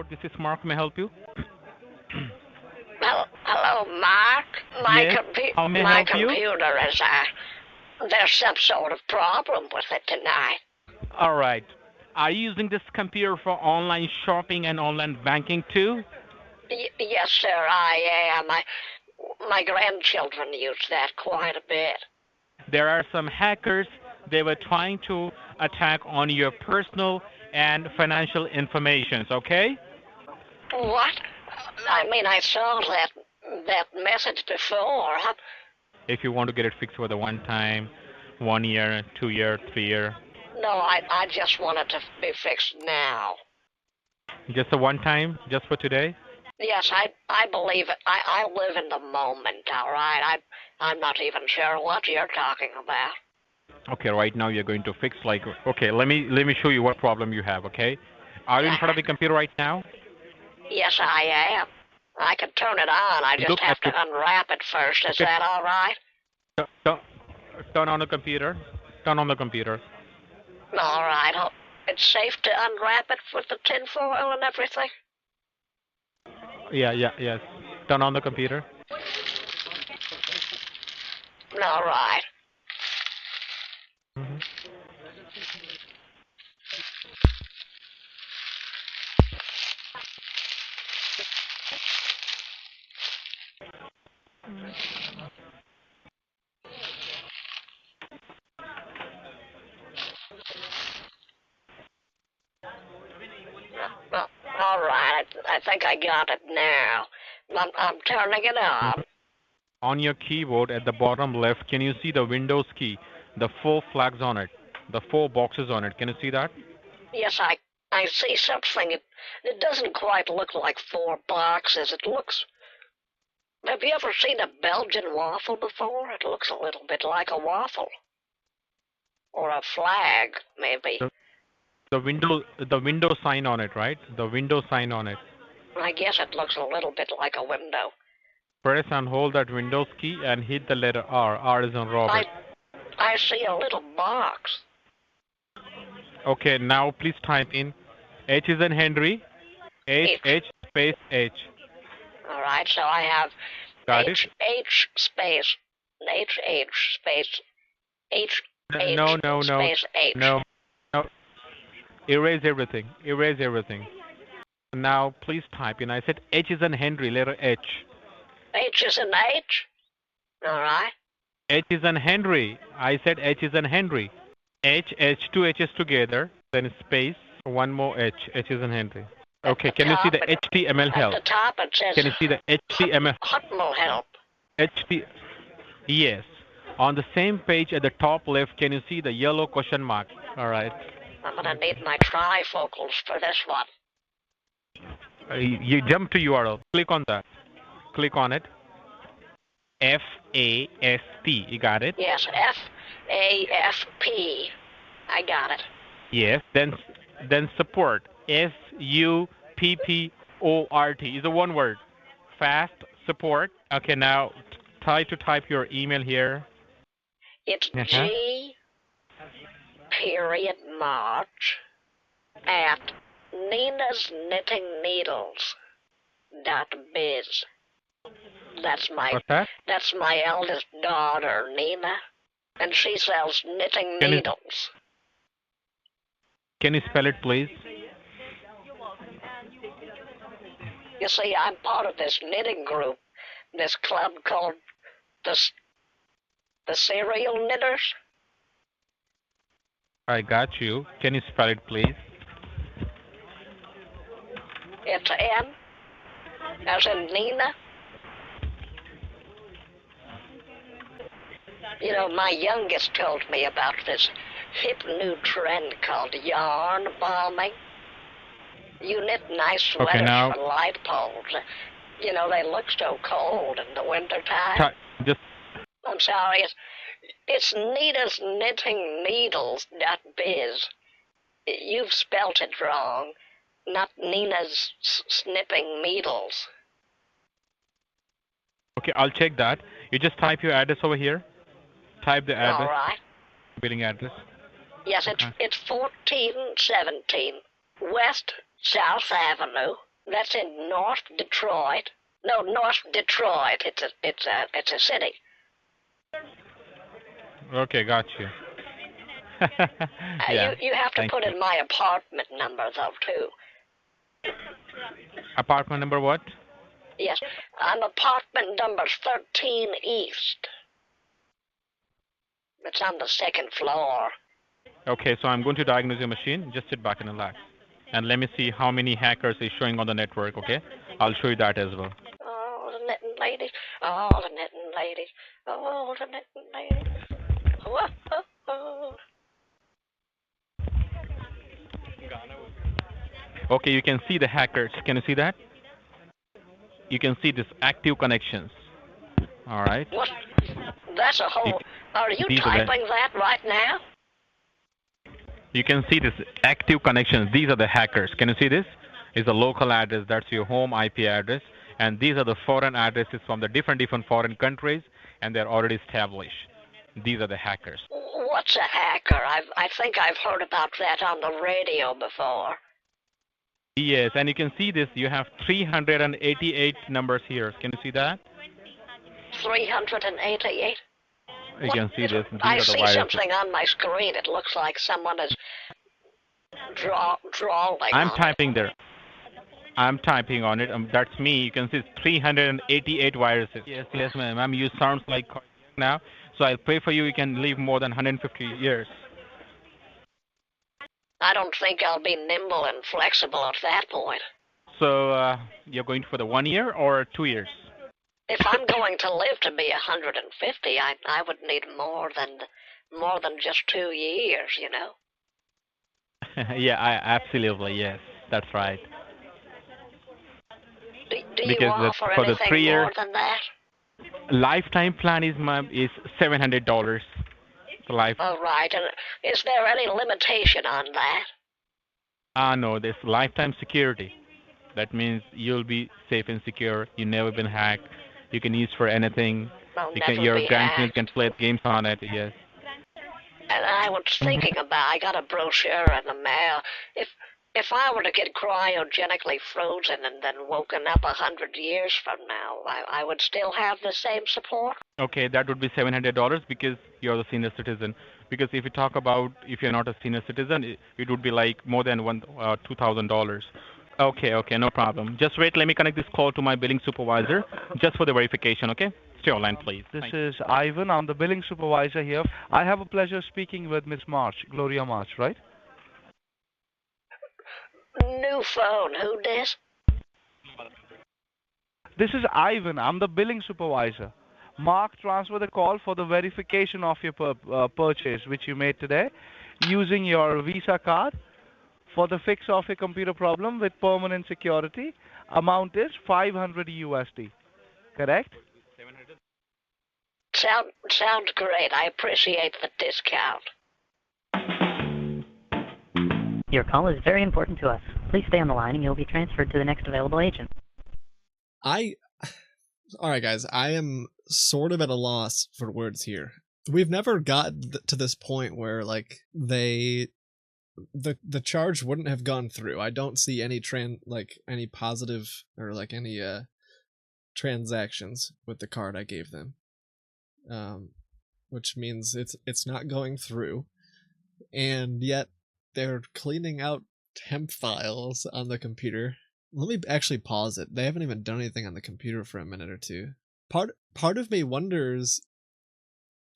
Keyboard. This is Mark. May I help you? Hello, Mark. Yes. How may I My help you? computer is, there's some sort of problem with it tonight. All right. Are you using this computer for online shopping and online banking too? Yes, sir, I am. My grandchildren use that quite a bit. There are some hackers. They were trying to attack on your personal and financial information. Okay? What? I mean, I saw that message before. If you want to get it fixed for the one time, 1 year, 2 year, 3 year. No, I just want it to be fixed now. Just a one time, just for today. Yes, I believe it. I live in the moment, all right? I'm not even sure what you're talking about. Okay, right now you're going to fix okay, let me show you what problem you have, okay? Are you in front of the computer right now? Yes, I am. I can turn it on. I just have to unwrap it first. Is that all right? Turn on the computer. Turn on the computer. All right. It's safe to unwrap it with the tinfoil and everything? Yes. Turn on the computer. All right. Mm-hmm. All right. I think I got it now. I'm turning it on. On your keyboard at the bottom left, can you see the Windows key? The 4 flags on it. The 4 boxes on it. Can you see that? Yes, I see something. It doesn't quite look like 4 boxes. It looks... Have you ever seen a Belgian waffle before? It looks a little bit like a waffle. Or a flag, maybe. The window sign on it, right? The window sign on it. I guess it looks a little bit like a window. Press and hold that Windows key and hit the letter R. R is on Robert. I see a little box. Okay, now please type in H is in Henry. H space H. All right, so I have H space H space H space H. No. Erase everything. Erase everything. Now please type in. I said H is in Henry, letter H. H is an H? All right. H is in Henry. I said H is in Henry. H, two H's together, then space, one more H. H is in Henry. Okay, can you see the HTML help? At the top it says... Can you see the HTML? HTML help. Yes. On the same page at the top left, can you see the yellow question mark? All right. I'm going to need my trifocals for this one. You jump to URL. Click on that. Click on it. FAST. You got it? Yes, FASP. I got it. Yes. Then support. SUPPORT is a one word. Fast support. Okay, now try to type your email here. It's G.March@Nina'sKnittingNeedles.biz. That's my eldest daughter, Nina, and she sells knitting needles. Can you spell it, please? You see, I'm part of this knitting group, this club called the Serial Knitters. I got you. Can you spell it, please? It's N, as in Nina. You know, my youngest told me about this hip new trend called yarn bombing. You knit nice sweaters for light poles. You know, they look so cold in the wintertime. I'm sorry, it's Nina's Knitting Needles.biz. You've spelt it wrong, not Nina's Snipping Needles. Okay, I'll check that. You just type your address over here. Type the address. All right. Billing address. Yes, it's 1417 West South Avenue, That's in North Detroit. No, North Detroit. It's a city. Okay, got you. Yeah. You have to put in my apartment number though too. Apartment number what? Yes, I'm apartment number 13 East. It's on the second floor. Okay, so I'm going to diagnose your machine. Just sit back and relax. And let me see how many hackers is showing on the network, okay? I'll show you that as well. Oh, the knitting lady. Oh, the knitting lady. Oh, the knitting lady. Oh, oh, oh. Okay, you can see the hackers. Can you see that? You can see this active connections. All right. What? That's a whole... Are you typing that right now? You can see this active connections. These are the hackers. Can you see this? It's a local address. That's your home IP address. And these are the foreign addresses from the different foreign countries, and they're already established. These are the hackers. What's a hacker? I think I've heard about that on the radio before. Yes, and you can see this. You have 388 numbers here. Can you see that? 388? You can see this. I see something on my screen. It looks like someone is drawing. I'm typing there. I'm typing on it. That's me. You can see 388 viruses. Yes, ma'am. You sound like now. So I'll pray for you. You can live more than 150 years. I don't think I'll be nimble and flexible at that point. So you're going for the 1 year or 2 years? If I'm going to live to be 150, I would need more than just 2 years, you know. Yeah, absolutely, yes, that's right. Do you offer anything the 3 years, more than that? Lifetime plan is $700. Oh, right. And is there any limitation on that? No, there's lifetime security. That means you'll be safe and secure. You've never been hacked. You can use for anything. Your grandkids can play games on it, yes. And I was thinking I got a brochure in the mail. If I were to get cryogenically frozen and then woken up 100 years from now, I would still have the same support? Okay, that would be $700 because you're the senior citizen. Because if you talk about if you're not a senior citizen, it would be like more than $2,000. Okay, no problem. Just wait, let me connect this call to my billing supervisor just for the verification, okay? Stay online, please. This is Ivan. I'm the billing supervisor here. I have a pleasure speaking with Miss March, Gloria March, right? New phone. Who dis? This is Ivan. I'm the billing supervisor. Mark transferred the call for the verification of your purchase, which you made today, using your Visa card for the fix of your computer problem with permanent security. Amount is $500 USD. Correct? Sounds great. I appreciate the discount. Your call is very important to us. Please stay on the line and you'll be transferred to the next available agent. Alright guys, I am sort of at a loss for words here. We've never got to this point where, like, the charge wouldn't have gone through. I don't see any any positive or like any transactions with the card I gave them. Which means it's not going through. And yet they're cleaning out temp files on the computer. Let me actually pause it. They haven't even done anything on the computer for a minute or two. Part of me wonders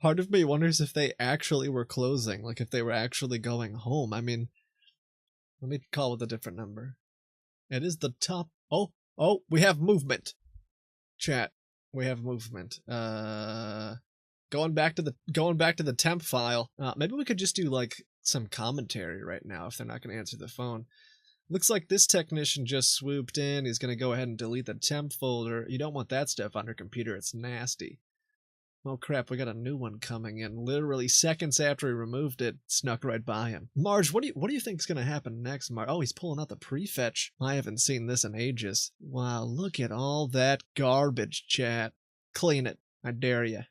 if they actually were closing, like if they were actually going home. I mean, let me call with a different number. It is the top. Oh, we have movement. Chat, we have movement. Going back to the temp file. Maybe we could just do like some commentary right now if they're not going to answer the phone. Looks like this technician just swooped in. He's going to go ahead and delete the temp folder. You don't want that stuff on your computer. It's nasty. Oh crap, we got a new one coming in. Literally seconds after he removed it, snuck right by him. Marge, what do you think is going to happen next, Marge? Oh, he's pulling out the prefetch. I haven't seen this in ages. Wow, look at all that garbage, chat. Clean it. I dare you.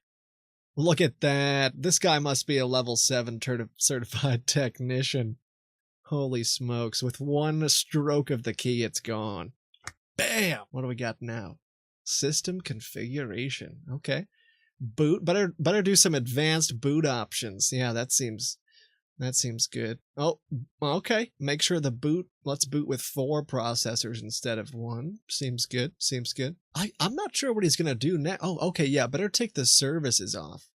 Look at that. This guy must be a level 7 certified technician. Holy smokes. With one stroke of the key, it's gone. Bam! What do we got now? System configuration. Okay. Boot. Better do some advanced boot options. Yeah, that seems good. Oh, okay. Make sure let's boot with 4 processors instead of 1. Seems good. I'm not sure what he's going to do now. Oh, okay. Yeah, better take the services off.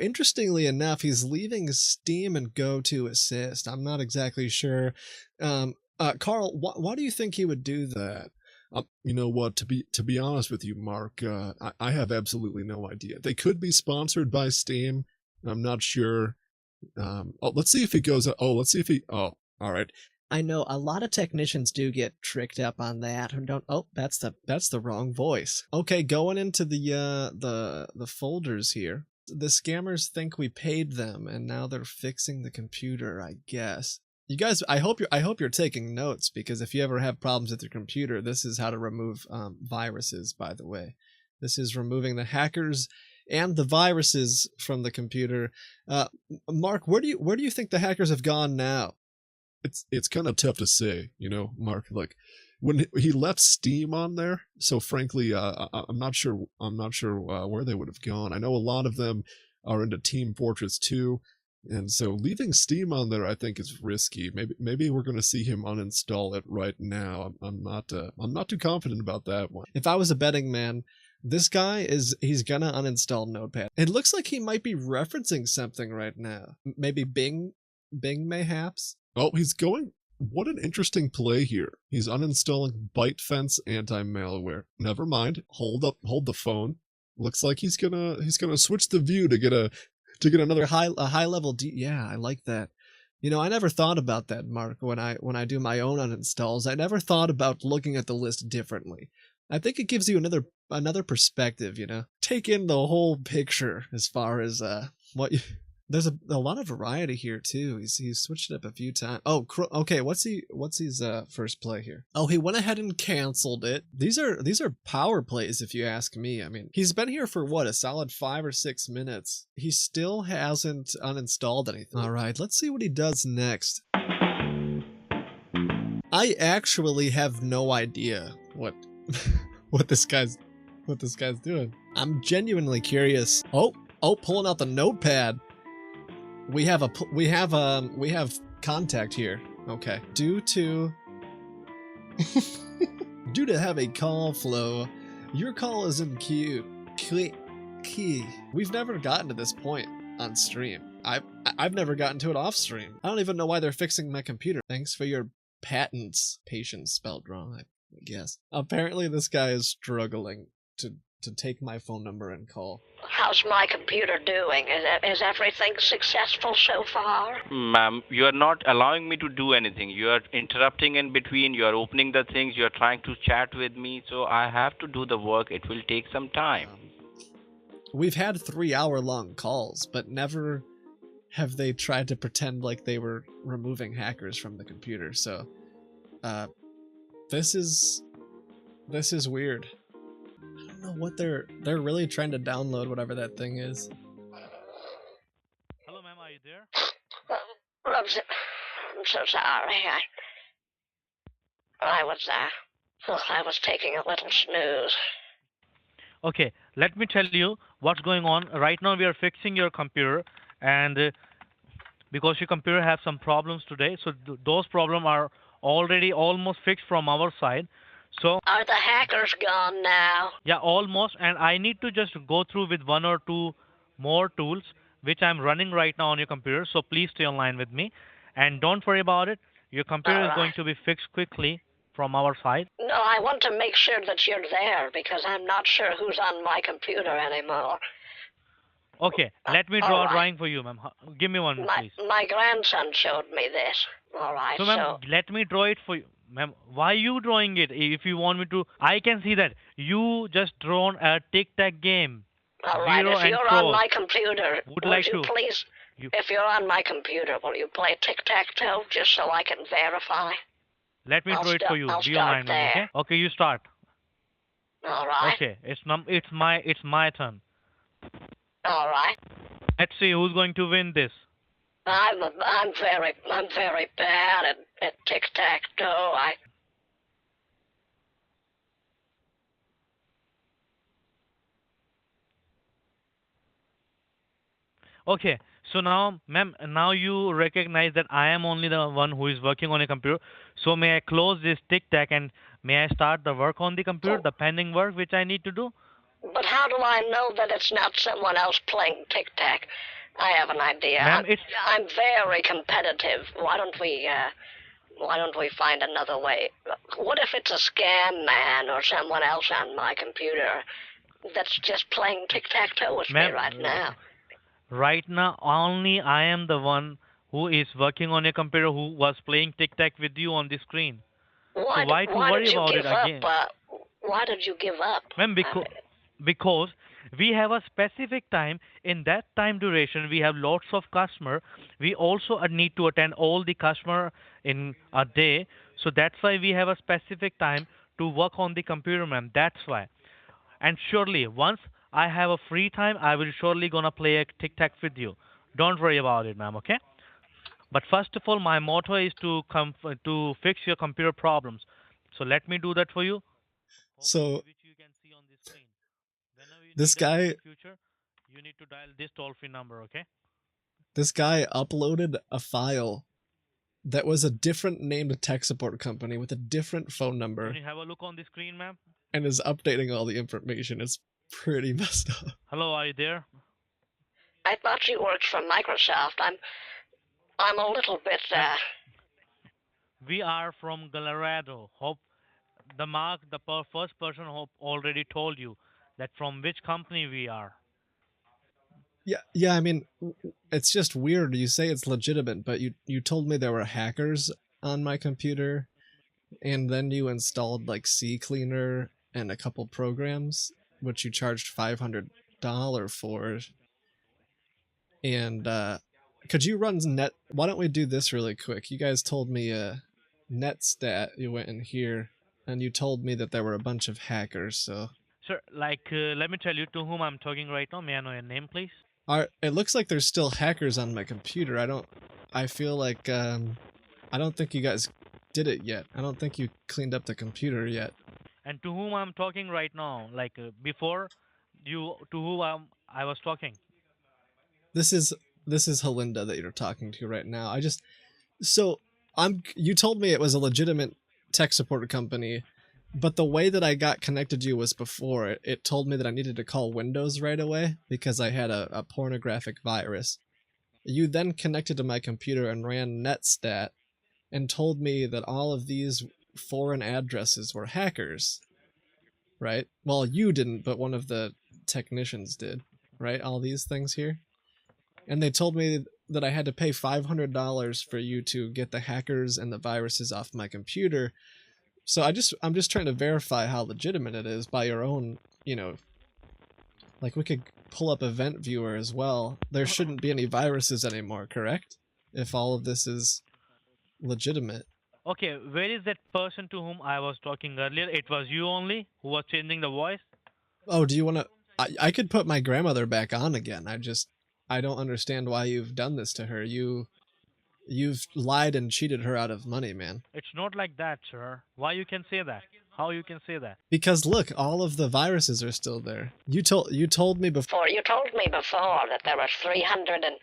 Interestingly enough, he's leaving Steam and GoToAssist. I'm not exactly sure. Carl, why do you think he would do that? You know what? To be honest with you, Mark, I have absolutely no idea. They could be sponsored by Steam. I'm not sure. Let's see if he goes. Let's see if he. Oh, all right. I know a lot of technicians do get tricked up on that. And don't. Oh, that's the wrong voice. Okay, going into the folders here. The scammers think we paid them, and now they're fixing the computer, I guess. You guys, I hope you're taking notes, because if you ever have problems with your computer, this is how to remove viruses, by the way. This is removing the hackers and the viruses from the computer. Mark, where do you think the hackers have gone now? It's kind of tough to say, Mark. Like, when he left Steam on there, so frankly, I'm not sure where they would have gone. I know a lot of them are into Team Fortress 2. And so leaving Steam on there, I think, is risky. Maybe we're going to see him uninstall it right now. I'm not too confident about that one. If I was a betting man, this guy he's gonna uninstall Notepad. It looks like he might be referencing something right now. Maybe Bing mayhaps. Oh, he's going. What an interesting play here. He's uninstalling ByteFence anti-malware. Never mind. Hold the phone. Looks like he's gonna switch the view to get another high level. Yeah, I like that. I never thought about that, Mark. When I do my own uninstalls, I never thought about looking at the list differently. I think it gives you another perspective. Take in the whole picture as far as what you. There's a lot of variety here too. He's switched it up a few times. Oh, okay. What's his first play here? Oh, he went ahead and canceled it. These are power plays, if you ask me. I mean, he's been here for a solid 5 or 6 minutes. He still hasn't uninstalled anything. All right, let's see what he does next. I actually have no idea what this guy's doing. I'm genuinely curious. Oh, pulling out the notepad. We have contact here. Okay. Due to have a call flow, your call is in queue. Key. We've never gotten to this point on stream. I've never gotten to it off stream. I don't even know why they're fixing my computer. Thanks for your patents. Patience spelled wrong, I guess. Apparently this guy is struggling to take my phone number and call. How's my computer doing? Is everything successful so far? Ma'am, you are not allowing me to do anything. You are interrupting in between. You are opening the things. You are trying to chat with me. So I have to do the work. It will take some time. We've had 3-hour-long calls, but never have they tried to pretend like they were removing hackers from the computer. So, this is weird. I don't know what they're really trying to download, whatever that thing is. Hello, ma'am, are you there? I'm so sorry. I was taking a little snooze. Okay, let me tell you what's going on. Right now we are fixing your computer, and because your computer has some problems today, so those problems are already almost fixed from our side. So are the hackers gone now? Yeah, almost, and I need to just go through with 1 or 2 more tools which I'm running right now on your computer, so please stay online with me and don't worry about it. Your computer is going to be fixed quickly from our side. No, I want to make sure that you're there because I'm not sure who's on my computer anymore. Okay, let me draw a drawing for you, ma'am. Give me one, please. My grandson showed me this. All right, so ma'am, let me draw it for you. Ma'am, why are you drawing it? If you want me to, I can see that you just drawn a tic-tac game. All right, if you're on my computer, would you please, if you're on my computer, will you play tic-tac-toe just so I can verify? Let me draw it for you. Be online, okay? Okay, you start. All right. Okay, it's my turn. All right. Let's see who's going to win this. I'm very bad at tic-tac-toe. Okay, so now, ma'am, now you recognize that I am only the one who is working on a computer. So may I close this tic tac and may I start the work on the computer, Oh, the pending work which I need to do? but how do I know that it's not someone else playing tic-tac? I have an idea. Ma'am, it's I'm very competitive. Why don't we find another way? What if it's a scam man or someone else on my computer that's just playing tic-tac-toe with me ma'am, right now? right now only I am the one who is working on a computer who was playing tic tac with you on the screen. So why to Why worry did you about give it up? again? Why did you give up? Ma'am, because we have a specific time. In that time duration, we have lots of customer. We also need to attend all the customer in a day. So that's why we have a specific time to work on the computer, ma'am. That's why. And surely, once I have a free time, I will surely gonna play a tic tac with you. Don't worry about it, ma'am. Okay? But first of all, my motto is to fix your computer problems. So let me do that for you. Hopefully, So which you can see on the screen. Whenever you this need us in guy the future, you need to dial this toll-free number. Okay? this guy uploaded a file that was a different named tech support company with a different phone Can number you have a look on the screen, ma'am? and is updating all the information. It's pretty messed up. Hello, are you there? I thought you worked for Microsoft. I'm a little bit Ma'am, we are from Colorado. Hope the first person hope already told you that from which company we are. Yeah, I mean, it's just weird. You say it's legitimate, but you told me there were hackers on my computer, and then you installed like CCleaner and a couple programs, which you charged $500 for. And could you run net? Why don't we do this really quick? You guys told me netstat. You went in here, and you told me that there were a bunch of hackers. So Sir, let me tell you to whom I'm talking right now. May I know your name, please? it looks like there's still hackers on my computer. I feel like I don't think you guys did it yet. I don't think you cleaned up the computer yet. And to whom I'm talking right now? Before you, to whom I was talking. This is Helinda that you're talking to right now. So you told me it was a legitimate tech support company, but the way that I got connected to you was before. It told me that I needed to call Windows right away because I had a pornographic virus. You then connected to my computer and ran netstat and told me that all of these foreign addresses were hackers, right? Well, you didn't, but one of the technicians did, right? All these things here. And they told me that I had to pay $500 for you to get the hackers and the viruses off my computer. So I'm just trying to verify how legitimate it is by your own, like we could pull up Event Viewer as well. There shouldn't be any viruses anymore, correct? If all of this is legitimate. Okay, where is that person to whom I was talking earlier? It was you only who was changing the voice? Oh, do you want to... I could put my grandmother back on again. I don't understand why you've done this to her. You've lied and cheated her out of money, man. It's not like that, sir. Why you can say that? How you can say that? Because look, all of the viruses are still there. You told me before. You told me before that there were 300 and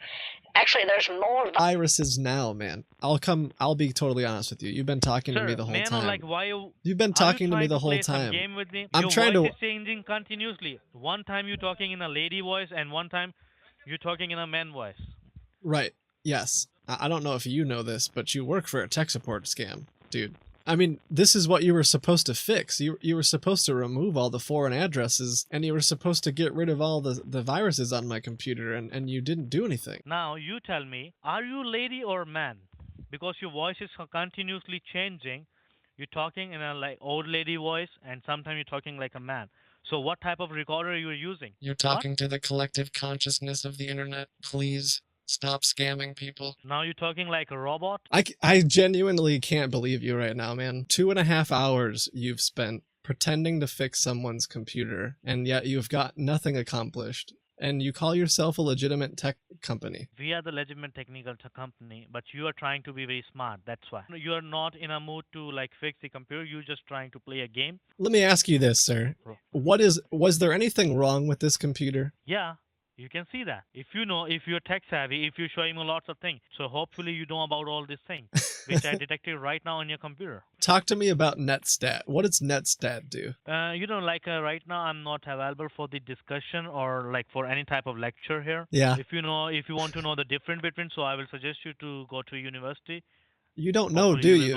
actually there's more viruses now, man. I'll be totally honest with you. You've been talking to me the whole man, time. Like why You've been talking to me the whole time. Game with me? I'm Your trying voice to. Is changing continuously. One time you're talking in a lady voice, and one time you're talking in a man voice. Right. Yes. I don't know if you know this, but you work for a tech support scam, dude. I mean, this is what you were supposed to fix. You were supposed to remove all the foreign addresses, and you were supposed to get rid of all the viruses on my computer, and you didn't do anything. Now, you tell me, are you lady or man? Because your voice is continuously changing. You're talking in a old lady voice, and sometimes you're talking like a man. So what type of recorder are you using? You're talking to the collective consciousness of the internet. Please stop scamming people. Now you're talking like a robot? I genuinely can't believe you right now, man. 2.5 hours you've spent pretending to fix someone's computer, and yet you've got nothing accomplished. And you call yourself a legitimate tech company. We are the legitimate technical company, but you are trying to be very smart. That's why. You are not in a mood to fix the computer. You're just trying to play a game. Let me ask you this, sir. Was there anything wrong with this computer? Yeah. You can see that. If you're tech savvy, if you're showing me lots of things. So hopefully you know about all these things, which I detected right now on your computer. Talk to me about NetStat. What does NetStat do? Right now I'm not available for the discussion or like for any type of lecture here. Yeah. If you want to know the difference between, so I will suggest you to go to university. You don't know, do you?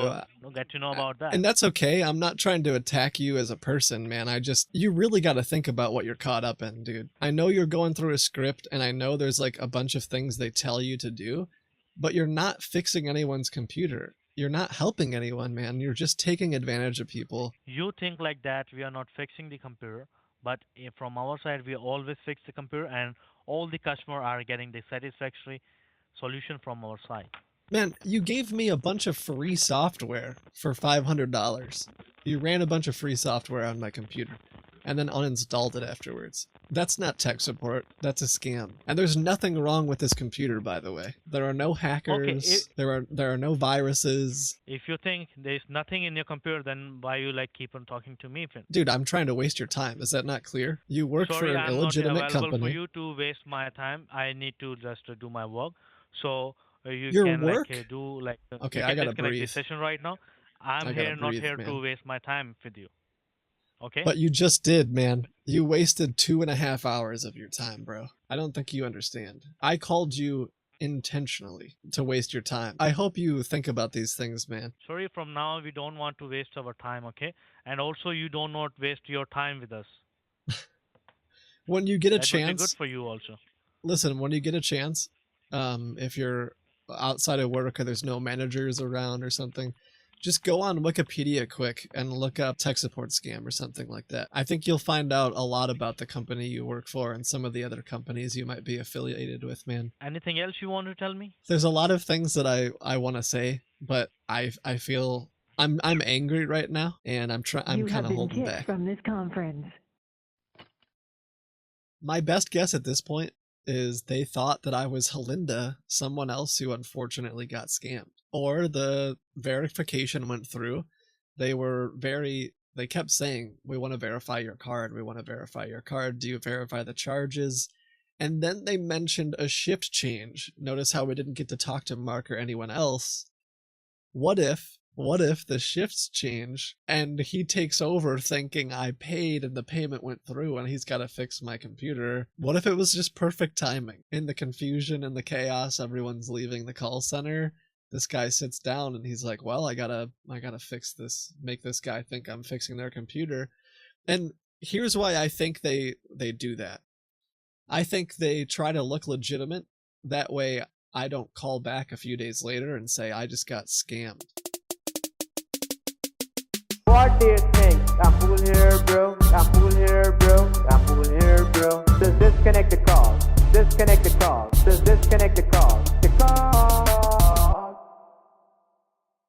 Get to know about that. And that's okay. I'm not trying to attack you as a person, man. You really got to think about what you're caught up in, dude. I know you're going through a script, and I know there's like a bunch of things they tell you to do, but you're not fixing anyone's computer. You're not helping anyone, man. You're just taking advantage of people. You think like that we are not fixing the computer, but from our side, we always fix the computer, and all the customers are getting the satisfactory solution from our side. Man, you gave me a bunch of free software for $500. You ran a bunch of free software on my computer and then uninstalled it afterwards. That's not tech support. That's a scam. And there's nothing wrong with this computer, by the way. There are no hackers. There are no viruses. If you think there's nothing in your computer, then why you keep on talking to me? Dude, I'm trying to waste your time. Is that not clear? You work for an illegitimate company. I'm not available for you to waste my time. I need to just do my work. So your can work? Okay, I gotta breathe. breathe. The session right now. I'm not here to waste my time with you. Okay. But you just did, man. You wasted 2.5 hours of your time, bro. I don't think you understand. I called you intentionally to waste your time. I hope you think about these things, man. Sorry, from now we don't want to waste our time, okay? And also you do not waste your time with us. When you get a that chance, would be good for you also. Listen, when you get a chance, if you're outside of work or there's no managers around or something, just go on Wikipedia quick and look up tech support scam or something like that. I think you'll find out a lot about the company you work for and some of the other companies you might be affiliated with, man. Anything else you want to tell me? There's a lot of things that I want to say, but I feel I'm angry right now, and I'm kind of holding back. From this conference. My best guess at this point is they thought that I was Halinda, someone else who unfortunately got scammed. Or the verification went through. They kept saying, we want to verify your card. We want to verify your card. Do you verify the charges? And then they mentioned a shift change. Notice how we didn't get to talk to Mark or anyone else. What if the shifts change and he takes over thinking I paid and the payment went through and he's got to fix my computer? What if it was just perfect timing? In the confusion and the chaos, everyone's leaving the call center. This guy sits down and he's like, well, I gotta fix this, make this guy think I'm fixing their computer. And here's why I think they do that. I think they try to look legitimate. That way I don't call back a few days later and say I just got scammed. What do you think? I'm cool here, bro.